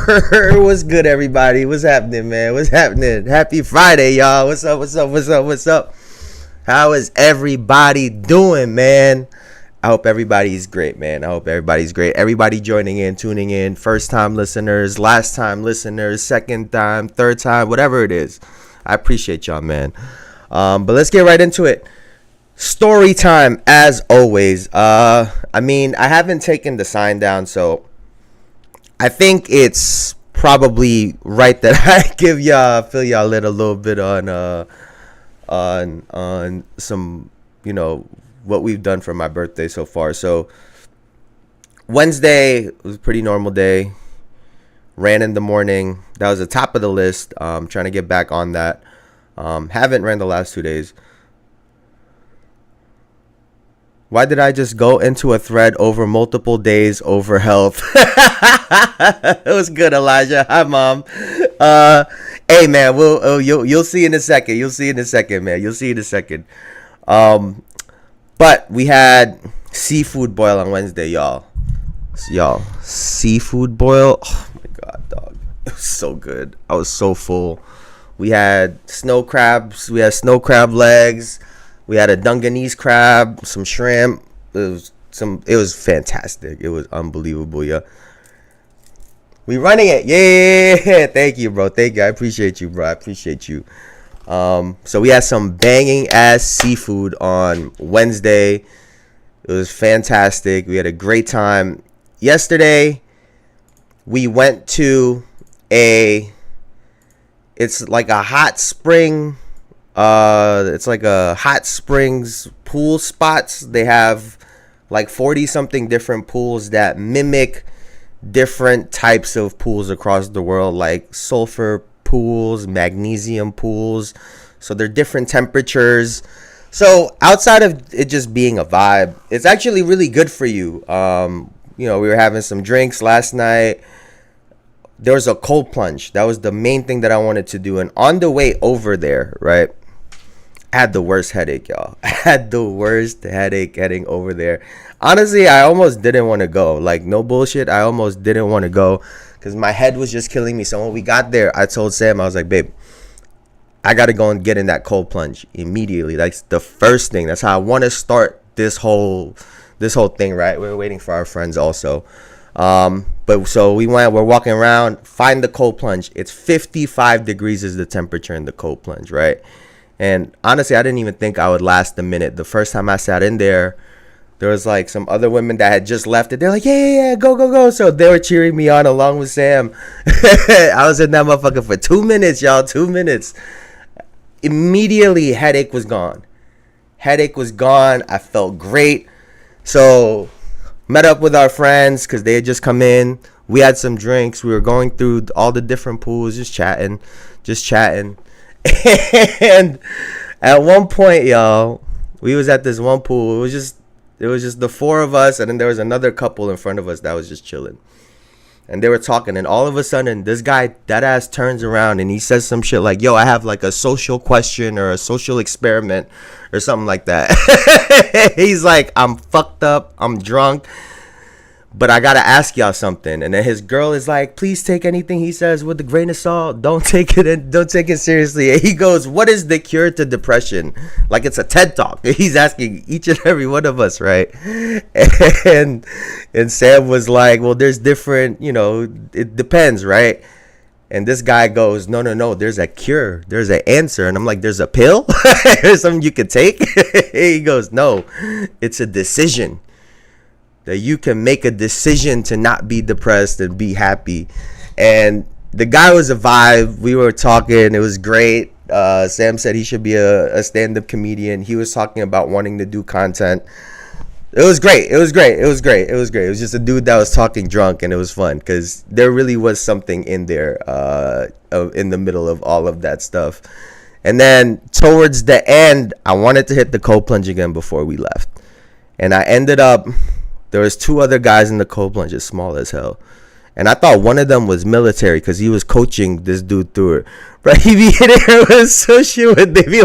What's good, everybody? What's happening, man? What's happening? Happy Friday, y'all. What's up? What's up? What's up? What's up? How is everybody doing, man? I hope everybody's great, man. I hope everybody's great. Everybody joining in, tuning in, first-time listeners, last-time listeners, second time, third time, whatever it is. I appreciate y'all, man. But let's get right into it. Story time, as always. I haven't taken the sign down, so I think it's probably right that I fill y'all in a little bit on some, what we've done for my birthday so far. So Wednesday was a pretty normal day. Ran in the morning. That was the top of the list. Trying to get back on that. Haven't ran the last 2 days. Why did I just go into a thread over multiple days over health? It was good, Elijah. Hi, Mom. Hey, man, you'll see in a second. You'll see in a second, man. You'll see in a second. But we had seafood boil on Wednesday, y'all. Seafood boil. Oh my God, dog. It was so good. I was so full. We had snow crabs. We had snow crab legs. We had a Dungeness crab, some shrimp. It was fantastic. It was unbelievable, yeah. We running it. Yeah. Thank you, bro. Thank you. I appreciate you, bro. I appreciate you. So we had some banging ass seafood on Wednesday. It was fantastic. We had a great time. Yesterday, we went to it's like a hot spring. It's like a hot springs pool spots. They have like 40 something different pools that mimic different types of pools across the world, like sulfur pools, magnesium pools. So they're different temperatures. So outside of it just being a vibe, it's actually really good for you. We were having some drinks last night. There was a cold plunge. That was the main thing that I wanted to do. And on the way over there, right, I had the worst headache, y'all. I had the worst headache heading over there. Honestly, I almost didn't want to go. Like, no bullshit. I almost didn't want to go because my head was just killing me. So when we got there, I told Sam, I was like, babe, I got to go and get in that cold plunge immediately. That's the first thing. That's how I want to start this whole thing, right? We're waiting for our friends also. But so we're walking around, find the cold plunge. It's 55 degrees is the temperature in the cold plunge, right? And honestly, I didn't even think I would last a minute. The first time I sat in there was like some other women that had just left it. They're like, yeah, go. So they were cheering me on along with Sam. I was in that motherfucker for 2 minutes, y'all. 2 minutes. Immediately, headache was gone. I felt great. So met up with our friends because they had just come in. We had some drinks. We were going through all the different pools, just chatting. And at one point, y'all, we was at this one pool. It was just the four of us, and then there was another couple in front of us that was just chilling. And they were talking, and all of a sudden, this guy, that ass turns around, and he says some shit like, yo, I have like a social question or a social experiment or something like that. He's like, I'm fucked up, I'm drunk, but I gotta ask y'all something. And then his girl is like, please take anything he says with a grain of salt. Don't take it seriously. And he goes, what is the cure to depression? Like it's a TED talk. He's asking each and every one of us, right? And Sam was like, well, there's different, it depends, right? And this guy goes, no, there's a cure. There's an answer. And I'm like, there's a pill? There's something you could take? He goes, no, it's a decision. That you can make a decision to not be depressed and be happy. And the guy was a vibe. We were talking. It was great. Sam said he should be a stand-up comedian. He was talking about wanting to do content. It was great. It was just a dude that was talking drunk, and it was fun because there really was something in there in the middle of all of that stuff. And then towards the end, I wanted to hit the cold plunge again before we left. And I ended up... There was two other guys in the cold plunge, small as hell. And I thought one of them was military because he was coaching this dude through it. But he be hitting her with some shit with they be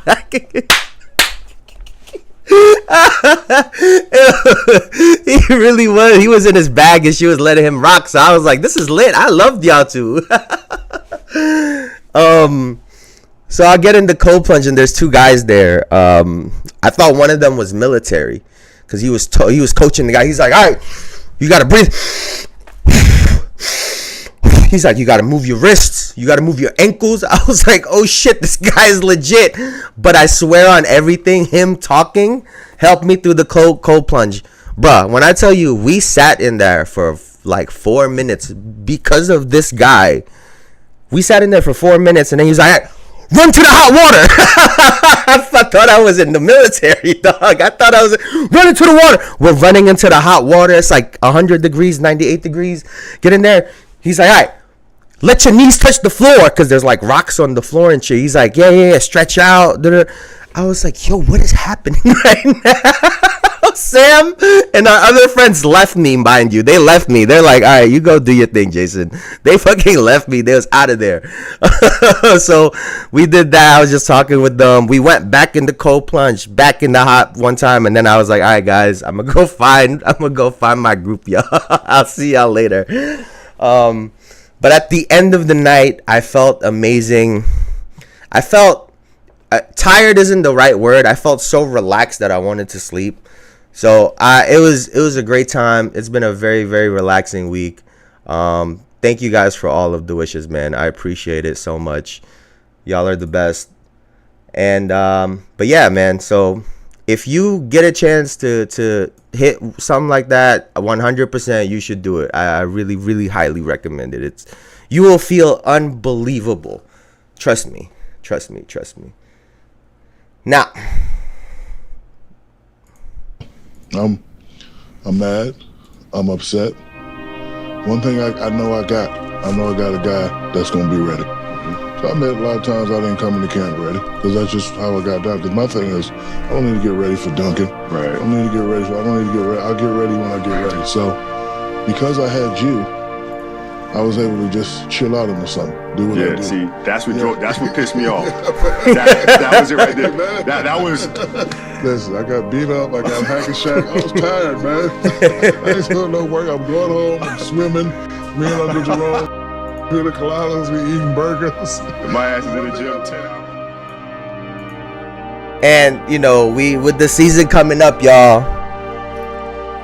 like, He really was. He was in his bag and she was letting him rock. So I was like, this is lit. I loved y'all two. So I get into cold plunge and there's two guys there. I thought one of them was military because he was coaching the guy. He's like, all right, you got to breathe. He's like, you got to move your wrists. You got to move your ankles. I was like, oh shit, this guy is legit. But I swear on everything, him talking helped me through the cold plunge. Bruh, when I tell you, we sat in there for like 4 minutes because of this guy. We sat in there for 4 minutes and then he was like, run to the hot water. I thought I was in the military, dog. I thought I was running to the water. We're running into the hot water. It's like 100 degrees, 98 degrees. Get in there. He's like, all right, let your knees touch the floor because there's like rocks on the floor and shit. He's like, yeah, stretch out. I was like, yo, what is happening right now? Sam and our other friends left me, mind you. They left me. They're like, all right, you go do your thing, Jason. They fucking left me. They was out of there. So we did that. I was just talking with them. We went back in the cold plunge, back in the hot one time. And then I was like, all right, guys, I'm going to go find my group, y'all. I'll see y'all later. But at the end of the night, I felt amazing. I felt tired isn't the right word. I felt so relaxed that I wanted to sleep. So it was a great time. It's been a very, very relaxing week. Thank you guys for all of the wishes, man. I appreciate it so much. Y'all are the best. And but yeah, man. So if you get a chance to hit something like that, 100% you should do it. I really, really highly recommend it. You will feel unbelievable. Trust me. Now, I'm mad. I'm upset. One thing I know I got a guy that's gonna be ready. So I admit a lot of times I didn't come into camp ready because that's just how I got down. Because my thing is, I don't need to get ready for Duncan. Right. I don't need to get ready I'll get ready when I get ready. So because I had you, I was able to just chill out on the something. Do what I do. See, that's what pissed me off. that was it right there. That was. Listen, I got beat up. I got hack and shack. I was tired, man. I ain't doing no work. I'm going home. I'm swimming. Me and Uncle Jerome. Pina coladas, we eating burgers. My ass is in the gym 10 hours. And you know, with the season coming up, y'all,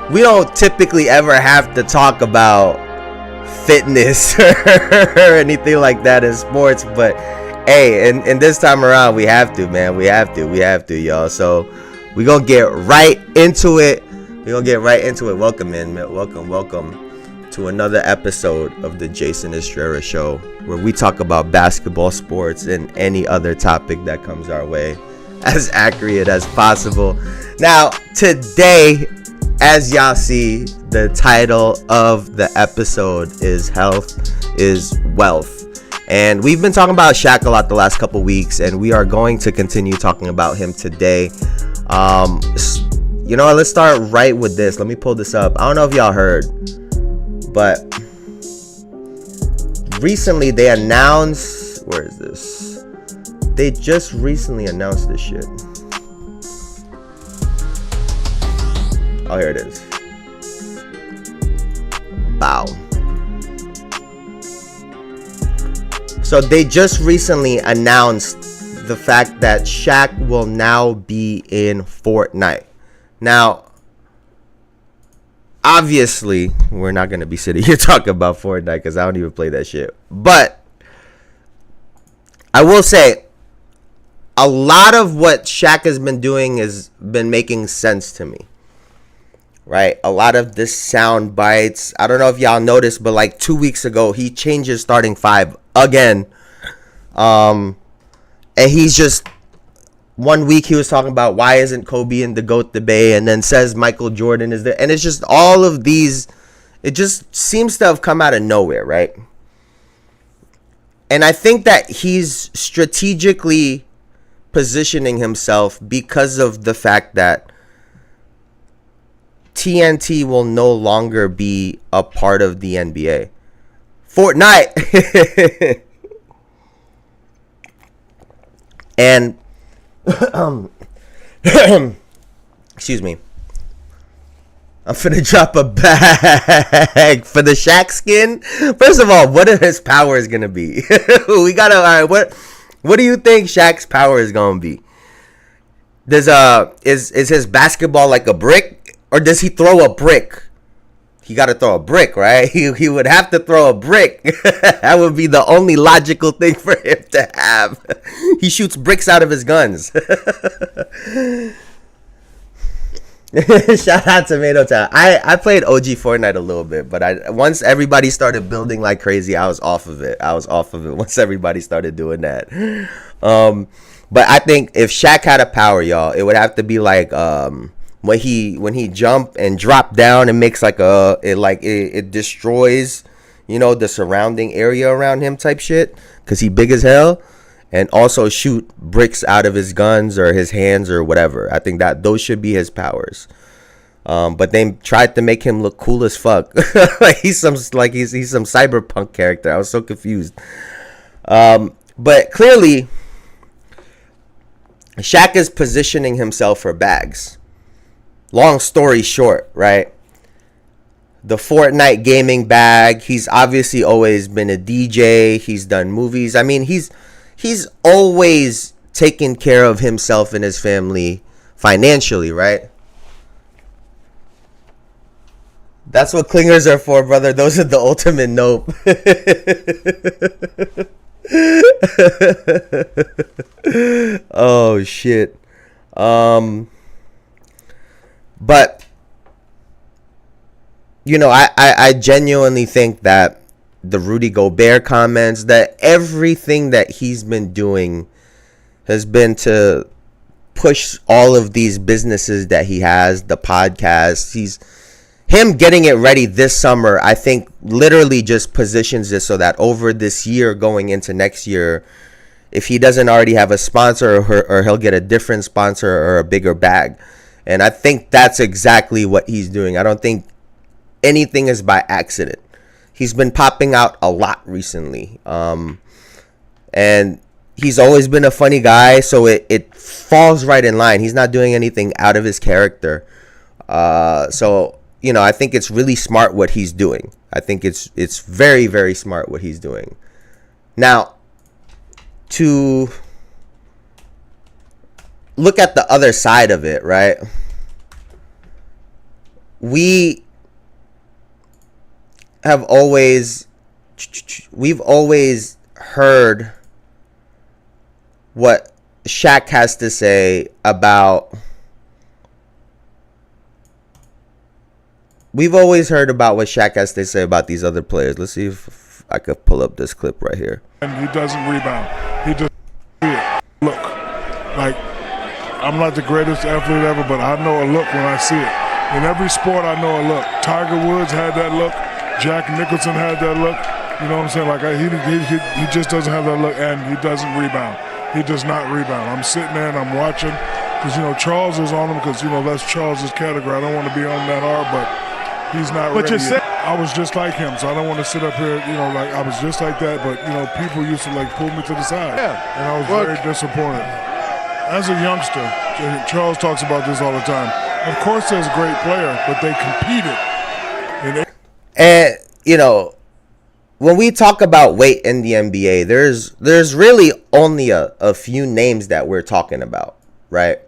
we don't typically ever have to talk about fitness or anything like that in sports, but hey, and this time around we have to, man. We have to, y'all. So we gonna get right into it. Welcome in, man. Welcome to another episode of the Jayson Estrera Show, where we talk about basketball, sports, and any other topic that comes our way as accurate as possible. Now, today, as y'all see, the title of the episode is Health is Wealth. And we've been talking about Shaq a lot the last couple weeks, and we are going to continue talking about him today. You know, let's start right with this. Let me pull this up. I don't know if y'all heard, but recently they announced, where is this? They just recently announced this shit. Oh, here it is. Wow. So they just recently announced the fact that Shaq will now be in Fortnite. Now, obviously, we're not going to be sitting here talking about Fortnite because I don't even play that shit. But I will say, a lot of what Shaq has been doing has been making sense to me. Right? A lot of this sound bites. I don't know if y'all noticed, but like 2 weeks ago, he changed his starting five again. And he's just, 1 week he was talking about why isn't Kobe in the GOAT debate, and then says Michael Jordan is there. And it's just all of these, it just seems to have come out of nowhere, right? And I think that he's strategically positioning himself because of the fact that TNT will no longer be a part of the NBA. Fortnite. And Excuse me. I'm finna drop a bag for the Shaq skin. First of all, what are his powers gonna be? We gotta. All right, what do you think Shaq's power is gonna be? Is his basketball like a brick, or does he throw a brick? He got to throw a brick, right? He would have to throw a brick. That would be the only logical thing for him to have. He shoots bricks out of his guns. Shout out Tomato Town. I played OG Fortnite a little bit, but once everybody started building like crazy, I was off of it. Once everybody started doing that. But I think if Shaq had a power, y'all, it would have to be like when he jump and drop down and makes like it destroys, you know, the surrounding area around him type shit, because he big as hell. And also shoot bricks out of his guns or his hands or whatever. I think that those should be his powers. But they tried to make him look cool as fuck. Like he's some cyberpunk character. I was so confused. But clearly, Shaq is positioning himself for bags. Long story short, right? The Fortnite gaming bag. He's obviously always been a DJ. He's done movies. I mean, he's always taken care of himself and his family financially, right? That's what clingers are for, brother. Those are the ultimate nope. Oh, shit. But, you know, I genuinely think that the Rudy Gobert comments, that everything that he's been doing has been to push all of these businesses that he has, the podcast. Him getting it ready this summer, I think literally just positions it so that over this year going into next year, if he doesn't already have a sponsor, or he'll get a different sponsor or a bigger bag. And I think that's exactly what he's doing. I don't think anything is by accident. He's been popping out a lot recently. And he's always been a funny guy, so it falls right in line. He's not doing anything out of his character. So, you know, I think it's really smart what he's doing. I think it's very, very smart what he's doing. Now, to look at the other side of it, right? We've always heard what Shaq has to say about. We've always heard about what Shaq has to say about these other players. Let's see if I could pull up this clip right here. And he doesn't rebound. He just look. Like, I'm not the greatest athlete ever, but I know a look when I see it. In every sport, I know a look. Tiger Woods had that look. Jack Nicholson had that look. You know what I'm saying? Like, he just doesn't have that look, and he doesn't rebound. He does not rebound. I'm sitting there and I'm watching because, you know, Charles is on him because, you know, that's Charles's category. I don't want to be on that hard, but he's not ready. I was just like him, so I don't want to sit up here, you know, like I was just like that, but, you know, people used to, like, pull me to the side. Yeah. And I was very disappointed. As a youngster, Charles talks about this all the time. Of course there's a great player, but they competed. And, you know, when we talk about weight in the NBA, there's really only a few names that we're talking about, right?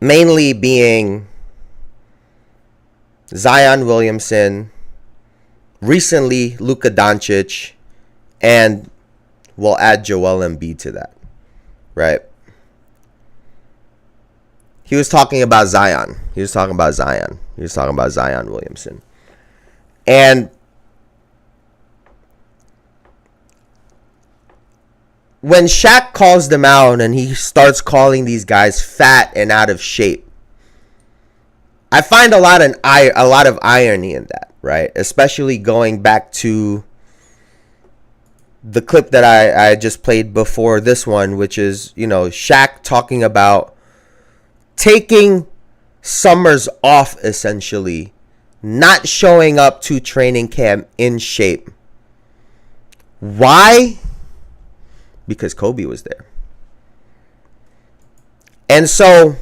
Mainly being Zion Williamson, recently Luka Doncic, and we'll add Joel Embiid to that, right? He was talking about Zion. He was talking about Zion Williamson. And when Shaq calls them out and he starts calling these guys fat and out of shape, I find a lot of irony in that, right? Especially going back to the clip that I just played before this one, which is, you know, Shaq talking about taking summers off, essentially, not showing up to training camp in shape. Why? Because Kobe was there. And so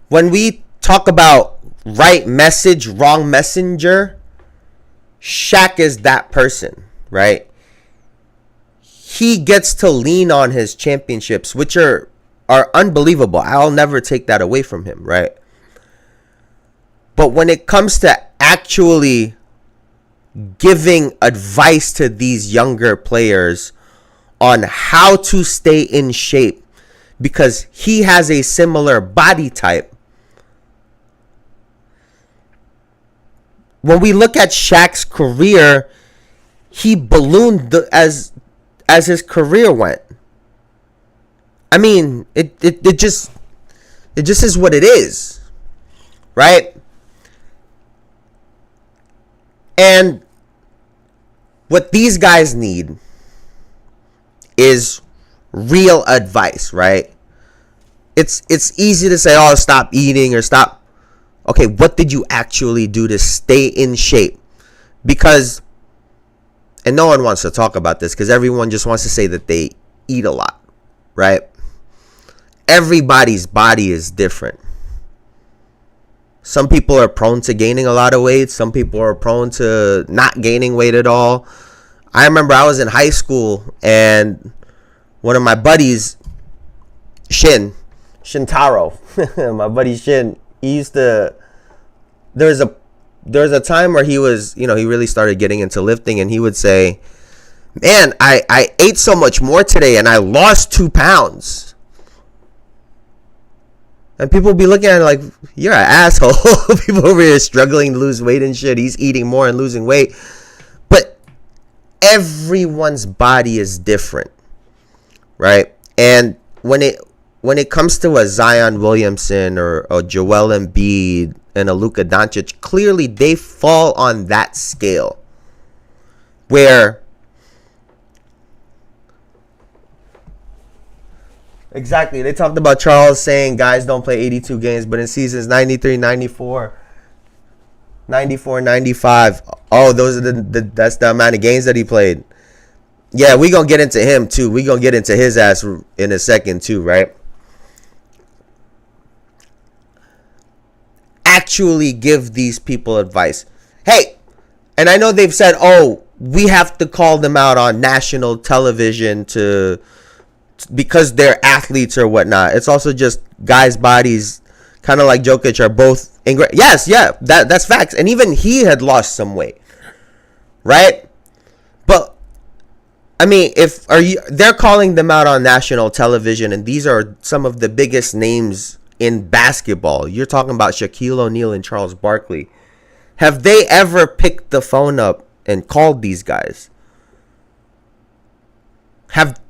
when we talk about right message, wrong messenger, Shaq is that person, right? He gets to lean on his championships, which are unbelievable. I'll never take that away from him, right? But when it comes to actually giving advice to these younger players on how to stay in shape, because he has a similar body type. When we look at Shaq's career, he ballooned as his career went. I mean, it just is what it is, right? And what these guys need is real advice, right? It's easy to say, oh, stop eating or stop. Okay, what did you actually do to stay in shape? Because, and no one wants to talk about this because everyone just wants to say that they eat a lot, right? Everybody's body is different. Some people are prone to gaining a lot of weight. Some people are prone to not gaining weight at all. I remember I was in high school and one of my buddies, Shintaro, my buddy Shin, he used to, there was a time where he was, he really started getting into lifting, and he would say, man, I ate so much more today and I lost 2 pounds. And people be looking at it like, you're an asshole. People over here struggling to lose weight and shit. He's eating more and losing weight. But everyone's body is different, right? And when it comes to a Zion Williamson or a Joel Embiid and a Luka Doncic, clearly they fall on that scale where exactly, they talked about Charles saying guys don't play 82 games, but in seasons 93, 94, 94, 95, oh, those are that's the amount of games that he played. Yeah, we gonna get into him too. We gonna get into his ass in a second too, right? Actually give these people advice. Hey, and I know they've said, oh, we have to call them out on national television because they're athletes or whatnot. It's also just guys' bodies, kind of like Jokic, are both yes, yeah, that's facts. And even he had lost some weight, right? But I mean, they're calling them out on national television, and these are some of the biggest names in basketball. You're talking about Shaquille O'Neal and Charles Barkley. Have they ever picked the phone up and called these guys? Have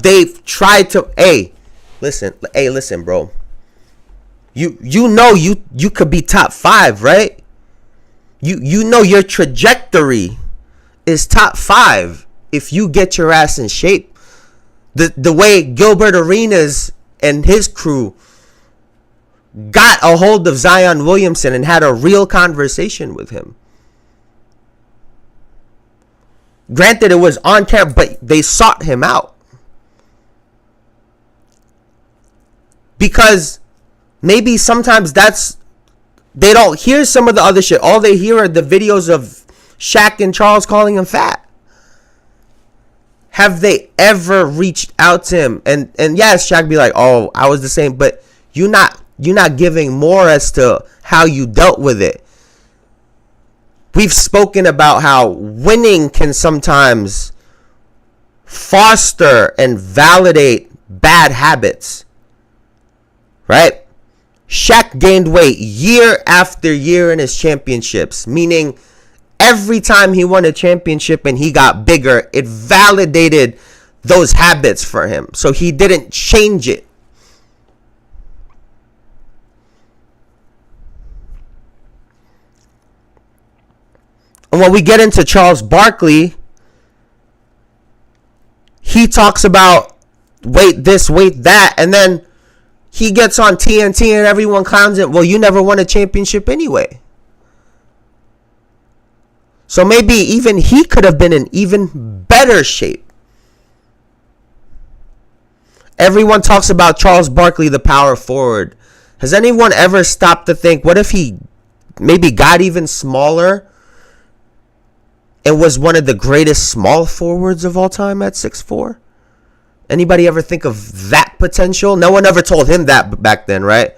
they tried to, hey, listen, bro. You know you could be top 5, right? You know your trajectory is top 5 if you get your ass in shape. The way Gilbert Arenas and his crew got a hold of Zion Williamson and had a real conversation with him. Granted, it was on camera, but they sought him out. Because maybe sometimes they don't hear some of the other shit. All they hear are the videos of Shaq and Charles calling him fat. Have they ever reached out to him? And yes, Shaq be like, oh, I was the same. But you're not giving more as to how you dealt with it. We've spoken about how winning can sometimes foster and validate bad habits. Right? Shaq gained weight year after year in his championships, meaning every time he won a championship and he got bigger, it validated those habits for him. So he didn't change it. And when we get into Charles Barkley, he talks about weight this, weight that, and then he gets on TNT and everyone clowns it. Well, you never won a championship anyway. So maybe even he could have been in even better shape. Everyone talks about Charles Barkley, the power forward, Has anyone ever stopped to think, what if he maybe got even smaller and was one of the greatest small forwards of all time at 6'4"? Anybody ever think of that potential? No one ever told him that back then, right?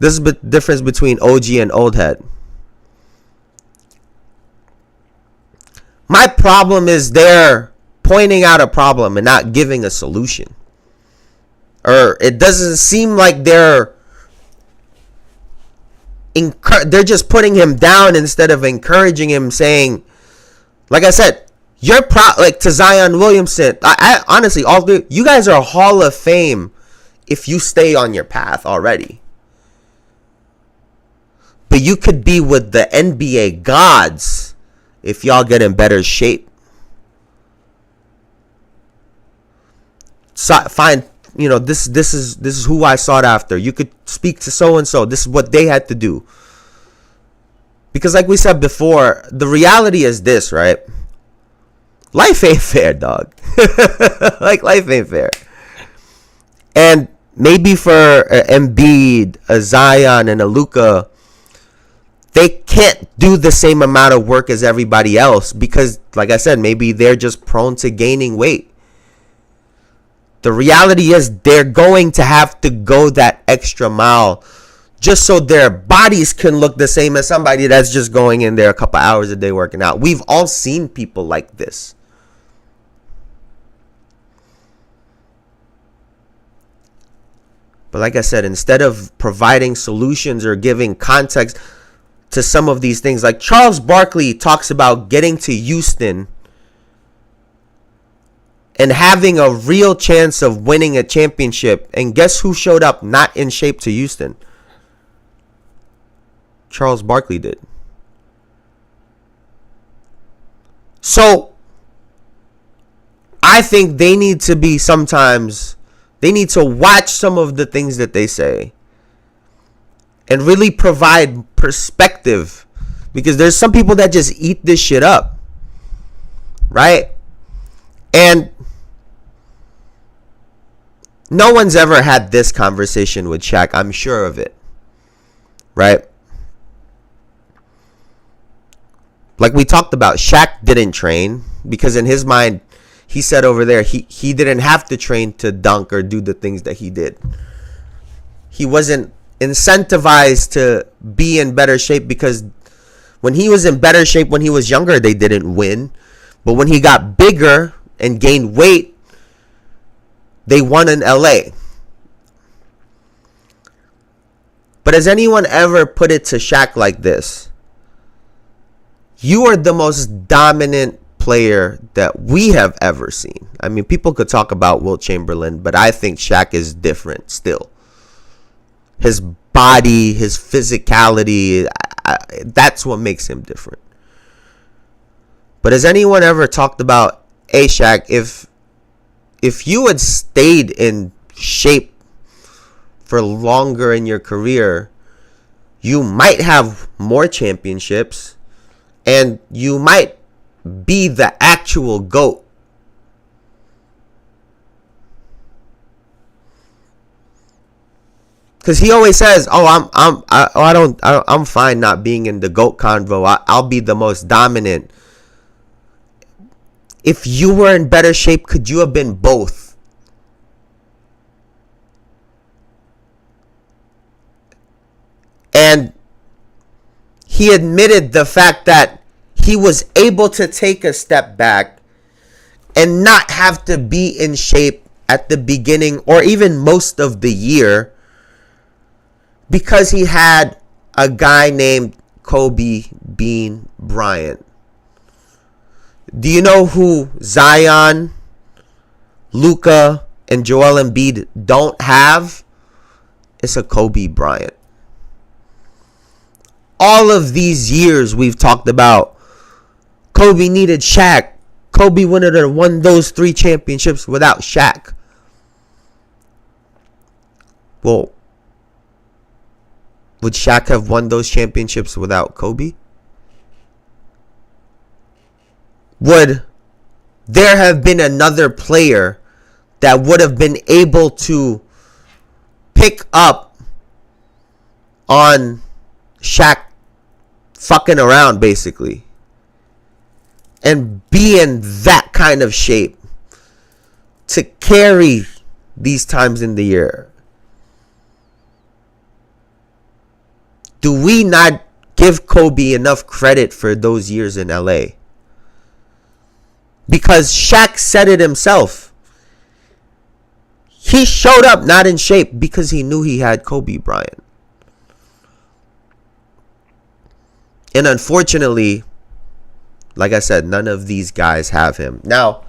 This is the difference between OG and old head. My problem is they're pointing out a problem and not giving a solution. Or it doesn't seem like they're just putting him down instead of encouraging him, saying, like I said, you're like to Zion Williamson. I honestly, you guys are Hall of Fame if you stay on your path already. But you could be with the NBA gods if y'all get in better shape. Find, this is who I sought after. You could speak to so and so. This is what they had to do. Because like we said before, the reality is this, right? Life ain't fair, dog. Like, life ain't fair. And maybe for Embiid, a Zion, and a Luka, they can't do the same amount of work as everybody else because, like I said, maybe they're just prone to gaining weight. The reality is they're going to have to go that extra mile just so their bodies can look the same as somebody that's just going in there a couple hours a day working out. We've all seen people like this. But like I said, instead of providing solutions or giving context to some of these things, like Charles Barkley talks about getting to Houston and having a real chance of winning a championship. And guess who showed up not in shape to Houston? Charles Barkley did. So I think they need to watch some of the things that they say and really provide perspective, because there's some people that just eat this shit up, right? And no one's ever had this conversation with Shaq. I'm sure of it, right? Like we talked about, Shaq didn't train because in his mind, he said over there, he didn't have to train to dunk or do the things that he did. He wasn't incentivized to be in better shape because when he was in better shape when he was younger, they didn't win. But when he got bigger and gained weight, they won in LA. But has anyone ever put it to Shaq like this? You are the most dominant player that we have ever seen. I mean, people could talk about Wilt Chamberlain, but I think Shaq is different still. His body, his physicality, that's what makes him different. But has anyone ever talked about, hey Shaq, if you had stayed in shape for longer in your career, you might have more championships and you might be the actual GOAT. Because he always says, I'm fine not being in the GOAT convo. I'll be the most dominant. If you were in better shape, could you have been both? And he admitted the fact that he was able to take a step back and not have to be in shape at the beginning or even most of the year because he had a guy named Kobe Bean Bryant. Do you know who Zion, Luka, and Joel Embiid don't have? It's a Kobe Bryant. All of these years we've talked about Kobe needed Shaq. Kobe wouldn't have won those 3 championships without Shaq. Well, would Shaq have won those championships without Kobe? Would there have been another player that would have been able to pick up on Shaq fucking around, basically, and be in that kind of shape to carry these times in the year. Do we not give Kobe enough credit for those years in LA? Because Shaq said it himself. He showed up not in shape because he knew he had Kobe Bryant. And unfortunately, like I said, none of these guys have him. Now,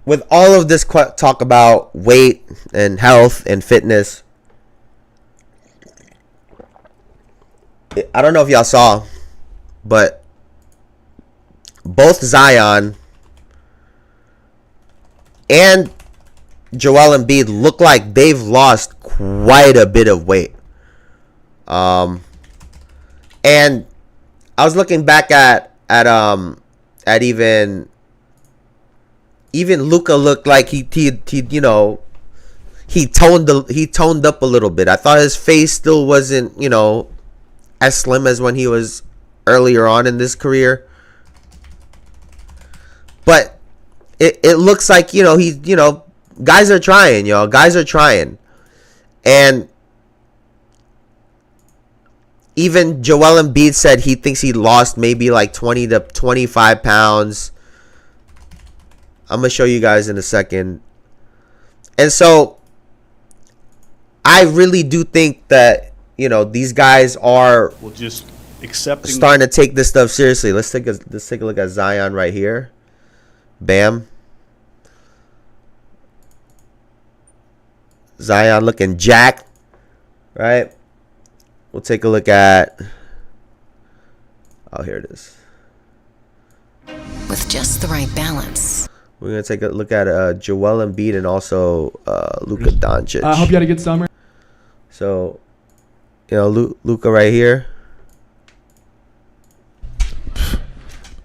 with all of this talk about weight and health and fitness, I don't know if y'all saw, but both Zion and Joel Embiid look like they've lost quite a bit of weight. And I was looking back at even Luka looked like he you know, he toned up a little bit. I thought his face still wasn't, you know, as slim as when he was earlier on in this career. But it looks like, you know, guys are trying, y'all. Guys are trying. And even Joel Embiid said he thinks he lost maybe like 20 to 25 pounds. I'm going to show you guys in a second. And so I really do think that, you know, these guys are just accepting, starting to take this stuff seriously. Let's take a look at Zion right here. Bam. Zion looking jacked, right? We'll take a look at, oh, here it is. With just the right balance. We're going to take a look at Joel Embiid and also Luka Doncic. I hope you had a good summer. So, you know, Luka right here.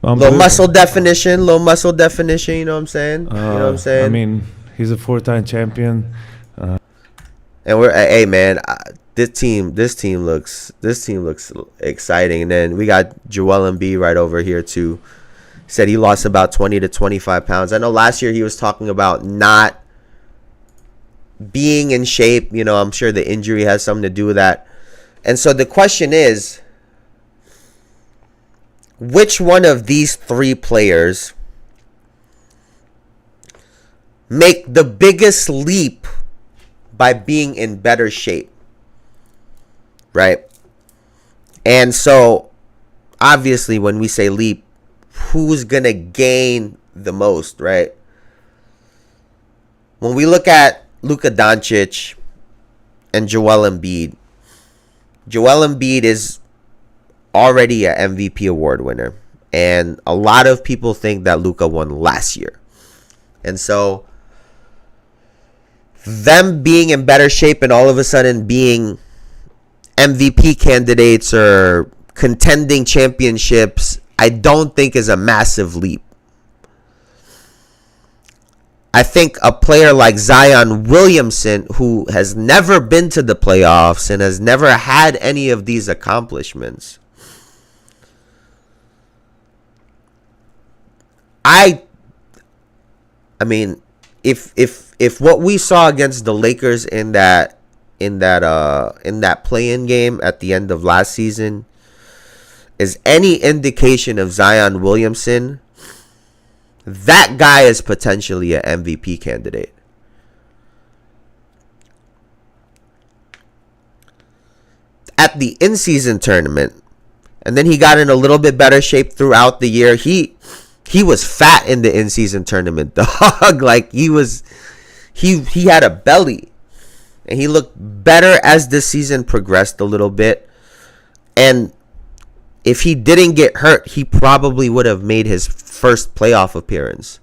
Low muscle definition, you know what I'm saying? You know what I'm saying? I mean, he's a 4-time champion. And we're, hey man, this team looks exciting. And then we got Joel Embiid right over here too. Said he lost about 20 to 25 pounds. I know last year he was talking about not being in shape. You know, I'm sure the injury has something to do with that. And so the question is, which one of these three players make the biggest leap by being in better shape, right? And so, obviously, when we say leap, who's going to gain the most, right? When we look at Luka Doncic and Joel Embiid is already an MVP award winner. And a lot of people think that Luka won last year. And so, them being in better shape and all of a sudden being MVP candidates or contending championships, I don't think is a massive leap. I think a player like Zion Williamson, who has never been to the playoffs and has never had any of these accomplishments, I mean, if what we saw against the Lakers in that play-in game at the end of last season is any indication of Zion Williamson, that guy is potentially an MVP candidate. At the in-season tournament, and then he got in a little bit better shape throughout the year. He was fat in the in-season tournament, dog. Like he had a belly. And he looked better as the season progressed a little bit. And if he didn't get hurt, he probably would have made his first playoff appearance.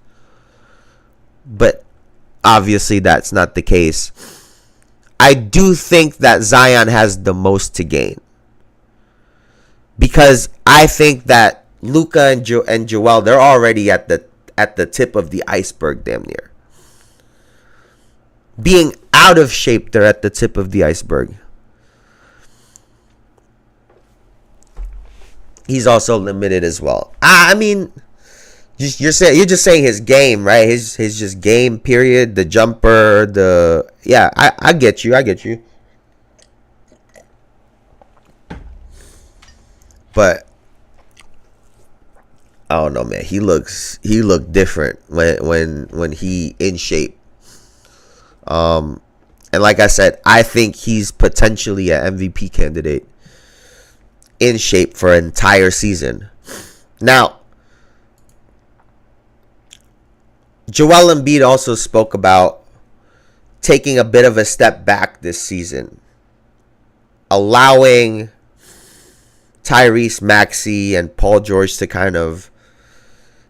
But obviously that's not the case. I do think that Zion has the most to gain. Because I think that Luka and Joel, they're already at the tip of the iceberg damn near. Being out of shape, they're at the tip of the iceberg. he's also limited as well. I mean, you're just saying his game, right? His just game period, the jumper, I get you. But I don't know, man. He looked different when he in shape. And like I said, I think he's potentially an MVP candidate in shape for an entire season. Now, Joel Embiid also spoke about taking a bit of a step back this season, allowing Tyrese Maxey and Paul George to kind of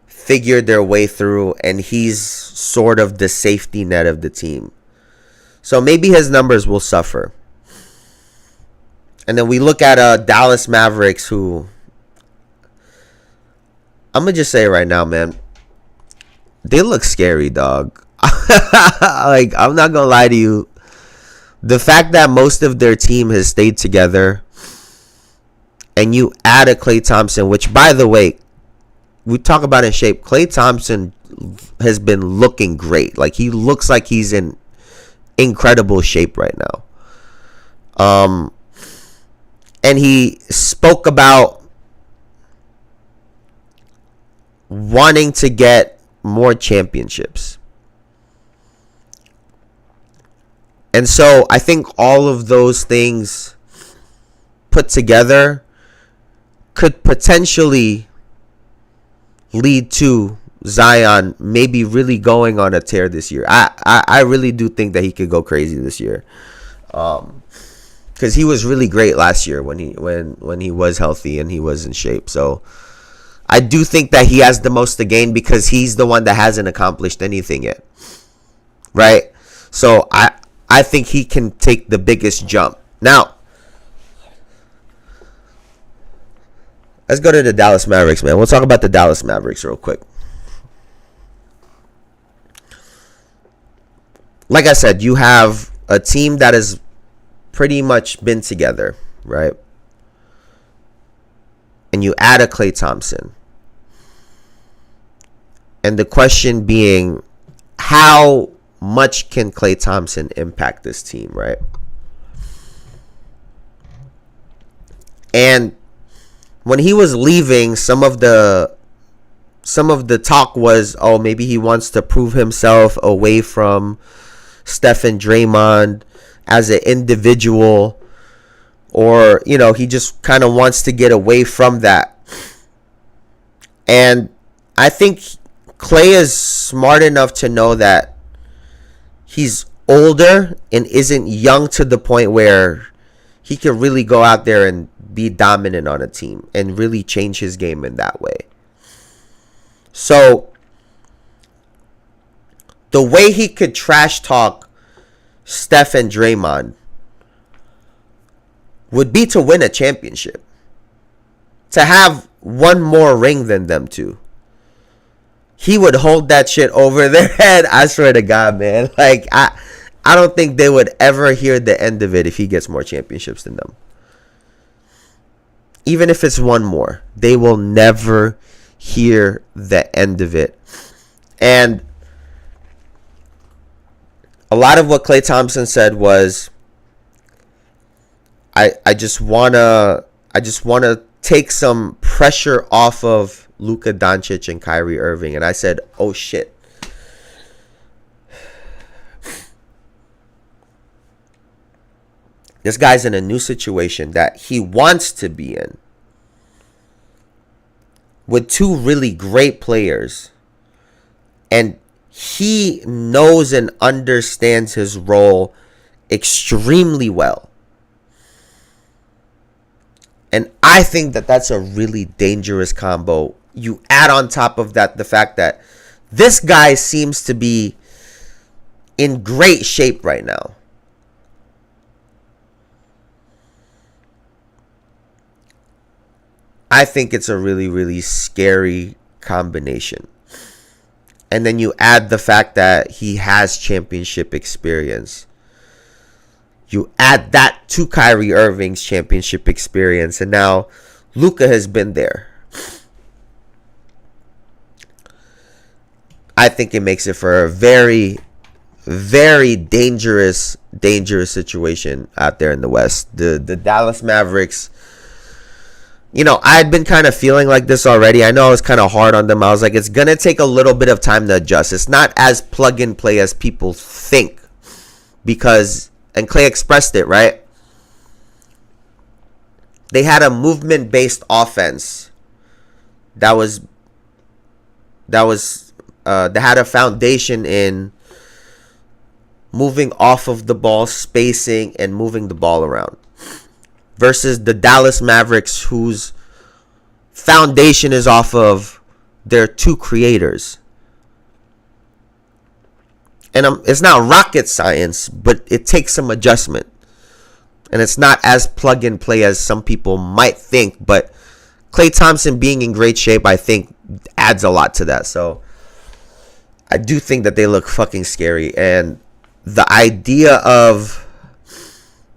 figure their way through, and he's sort of the safety net of the team. So maybe his numbers will suffer. And then we look at Dallas Mavericks, who I'm going to just say right now, man, they look scary, dog. Like, I'm not going to lie to you. The fact that most of their team has stayed together, and you add a Klay Thompson, which, by the way, we talk about in shape. Klay Thompson has been looking great. Like, he looks like he's in incredible shape right now. And he spoke about wanting to get more championships. And so I think all of those things put together could potentially lead to Zion maybe really going on a tear this year. I really do think that he could go crazy this year. Because he was really great last year when he was healthy and he was in shape. So I do think that he has the most to gain because he's the one that hasn't accomplished anything yet. Right? So I think he can take the biggest jump. Now, let's go to the Dallas Mavericks, man. We'll talk about the Dallas Mavericks real quick. Like I said, you have a team that has pretty much been together, right? And you add a Klay Thompson. And the question being, how much can Klay Thompson impact this team, right? And when he was leaving, some of the talk was, oh, maybe he wants to prove himself away from Steph and Draymond as an individual, or, you know, he just kind of wants to get away from that. And I think Klay is smart enough to know that he's older and isn't young to the point where he can really go out there and be dominant on a team and really change his game in that way. So the way he could trash talk Steph and Draymond would be to win a championship, to have one more ring than them two. He would hold that shit over their head. I swear to God, man. Like, I don't think they would ever hear the end of it if he gets more championships than them. Even if it's one more, they will never hear the end of it. And a lot of what Klay Thompson said was, I just wanna take some pressure off of Luka Doncic and Kyrie Irving. And I said, oh shit. This guy's in a new situation that he wants to be in, with two really great players. And he knows and understands his role extremely well. And I think that that's a really dangerous combo. You add on top of that the fact that this guy seems to be in great shape right now. I think it's a really, really scary combination. And then you add the fact that he has championship experience. You add that to Kyrie Irving's championship experience. And now Luka has been there. I think it makes it for a very, very dangerous situation out there in the West. The Dallas Mavericks, I'd been kind of feeling like this already. I know I was kind of hard on them. I was like, it's going to take a little bit of time to adjust. It's not as plug and play as people think. Because, and Clay expressed it, right? They had a movement-based offense that had a foundation in moving off of the ball, spacing, and moving the ball around. Versus the Dallas Mavericks, whose foundation is off of their two creators. And it's not rocket science, but it takes some adjustment. And it's not as plug and play as some people might think. But Klay Thompson being in great shape, I think, adds a lot to that. So I do think that they look fucking scary. And the idea of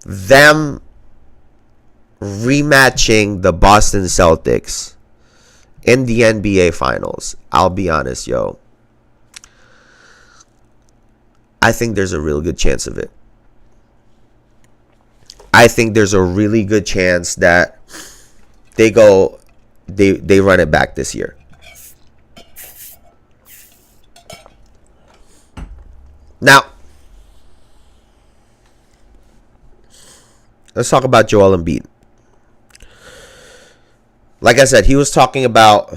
them rematching the Boston Celtics in the NBA Finals, I'll be honest, yo, I think there's a real good chance of it. I think there's a really good chance that they run it back this year. Now, let's talk about Joel Embiid. Like I said, he was talking about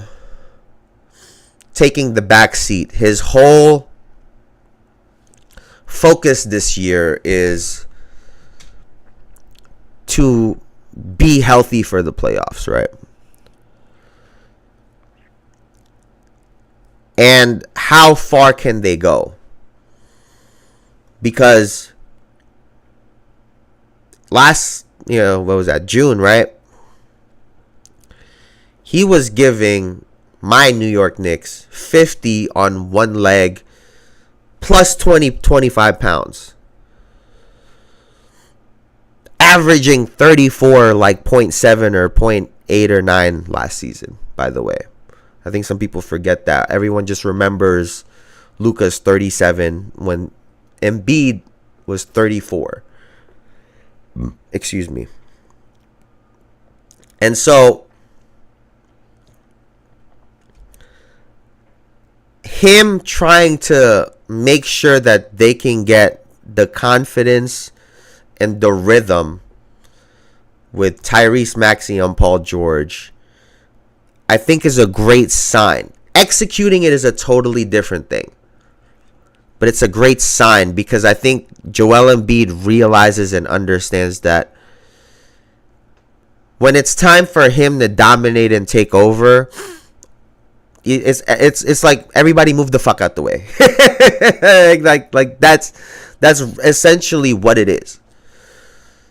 taking the back seat. His whole focus this year is to be healthy for the playoffs, right? And how far can they go? Because last, what was that, June, right? He was giving my New York Knicks 50 on one leg plus 25 pounds. Averaging 34 like 0.7 or 0.8 or 9 last season, by the way. I think some people forget that. Everyone just remembers Luka's 37 when Embiid was 34. Excuse me. And so him trying to make sure that they can get the confidence and the rhythm with Tyrese Maxey and Paul George, I think is a great sign. Executing it is a totally different thing. But it's a great sign because I think Joel Embiid realizes and understands that when it's time for him to dominate and take over, it's like everybody move the fuck out the way. like that's essentially what it is.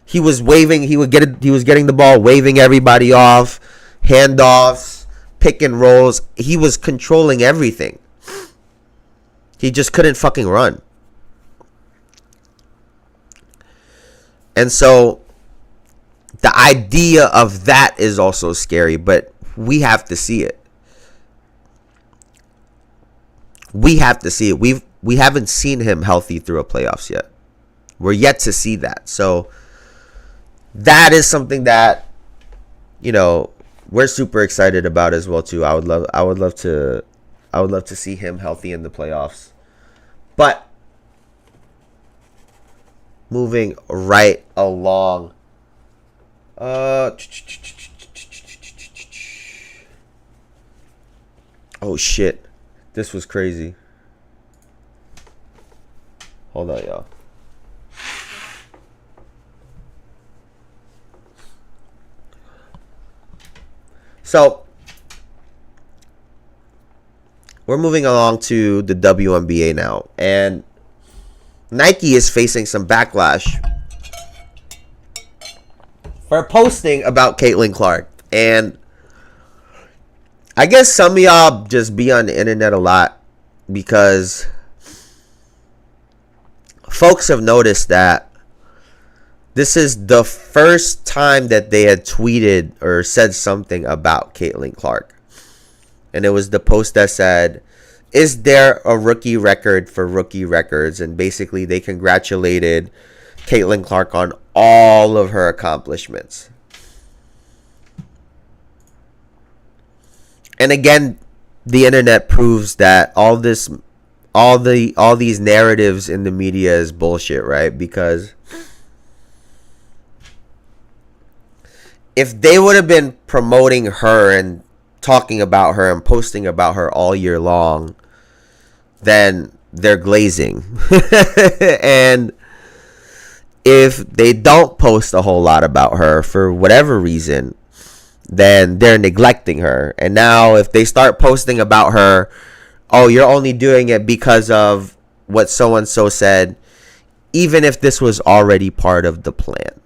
He was waving, he was getting the ball, waving everybody off, handoffs, pick and rolls. He was controlling everything. He just couldn't fucking run. And so the idea of that is also scary, but we have to see it. We have to see it. We haven't seen him healthy through a playoffs yet. We're yet to see that. So that is something that, we're super excited about as well too. I would love to see him healthy in the playoffs. But moving right along. Oh shit. This was crazy. Hold on, y'all. So, we're moving along to the WNBA now. And Nike is facing some backlash for posting about Caitlin Clark. And I guess some of y'all just be on the internet a lot because folks have noticed that this is the first time that they had tweeted or said something about Caitlin Clark. And it was the post that said, is there a rookie record for rookie records? And basically they congratulated Caitlin Clark on all of her accomplishments. And again, the internet proves that all these narratives in the media is bullshit, right? Because if they would have been promoting her and talking about her and posting about her all year long, then they're glazing. And if they don't post a whole lot about her for whatever reason, then they're neglecting her. And now if they start posting about her, oh, you're only doing it because of what so-and-so said, even if this was already part of the plan.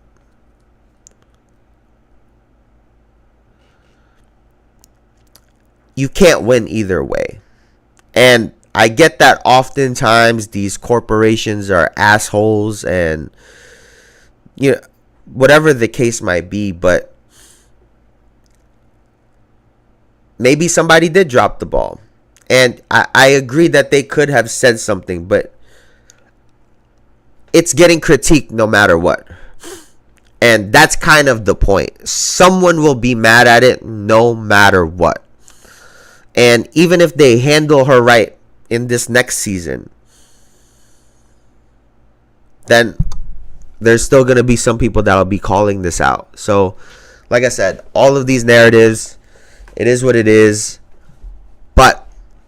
You can't win either way. And I get that oftentimes these corporations are assholes and, you know, whatever the case might be, but maybe somebody did drop the ball. And I agree that they could have said something, but it's getting critiqued no matter what. And that's kind of the point. Someone will be mad at it no matter what. And even if they handle her right in this next season, then there's still going to be some people that will be calling this out. So, like I said, all of these narratives, it is what it is. But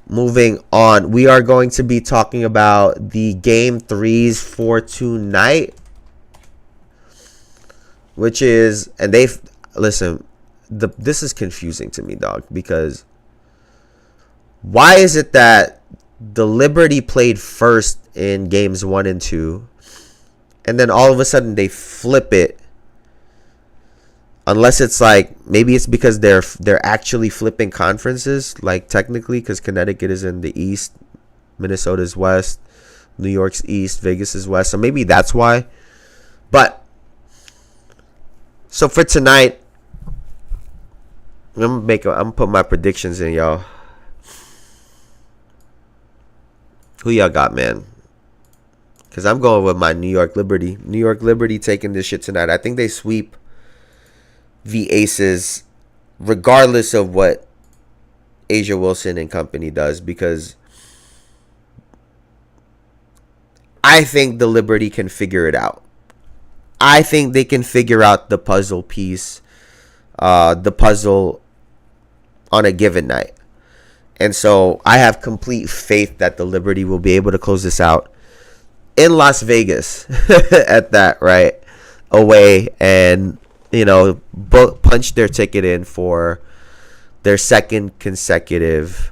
moving on, we are going to be talking about the game 3s for tonight, which is, and they've, listen, this is confusing to me, dog, because why is it that the Liberty played first in games 1 and 2, and then all of a sudden they flip it? Unless it's like, maybe it's because they're actually flipping conferences, like technically, because Connecticut is in the East, Minnesota's West, New York's East, Vegas is West. So maybe that's why. But so for tonight, I'm gonna put my predictions in, y'all. Who y'all got, man? Because I'm going with my New York Liberty. New York Liberty taking this shit tonight. I think they sweep the Aces regardless of what Asia Wilson and company does, because I think the Liberty can figure it out. I think they can figure out the puzzle piece, the puzzle on a given night. And so I have complete faith that the Liberty will be able to close this out in Las Vegas at that, right? Away, and, you know, punch their ticket in for their second consecutive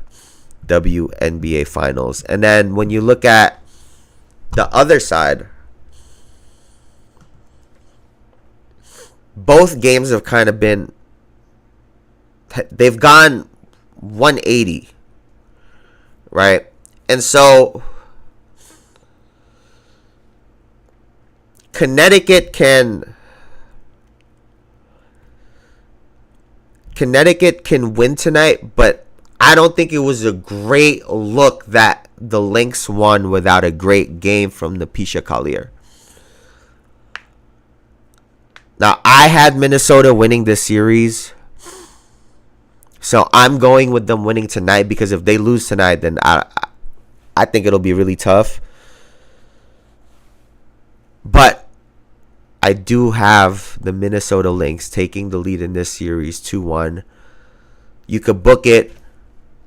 WNBA finals. And then when you look at the other side, both games have kind of been, they've gone 180, right? And so Connecticut can win tonight, but I don't think it was a great look that the Lynx won without a great game from Napisha Collier. Now, I had Minnesota winning this series, so I'm going with them winning tonight, because if they lose tonight, then I think it'll be really tough. But I do have the Minnesota Lynx taking the lead in this series 2-1. You could book it.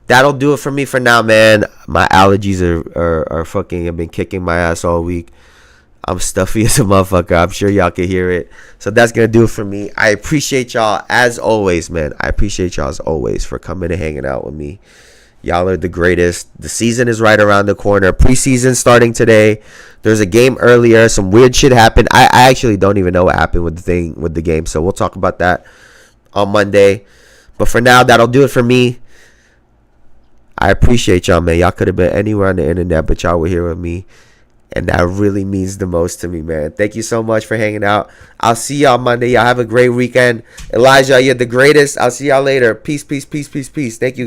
That'll do it for me for now, man. My allergies are fucking have been kicking my ass all week. I'm stuffy as a motherfucker. I'm sure y'all can hear it. So that's going to do it for me. I appreciate y'all as always, man. I appreciate y'all as always for coming and hanging out with me. Y'all are the greatest. The season is right around the corner. Preseason starting today. There's a game earlier. Some weird shit happened. I actually don't even know what happened with the game. So we'll talk about that on Monday. But for now, that'll do it for me. I appreciate y'all, man. Y'all could have been anywhere on the internet, but y'all were here with me. And that really means the most to me, man. Thank you so much for hanging out. I'll see y'all Monday. Y'all have a great weekend. Elijah, you're the greatest. I'll see y'all later. Peace, peace, peace, peace, peace. Thank you, guys.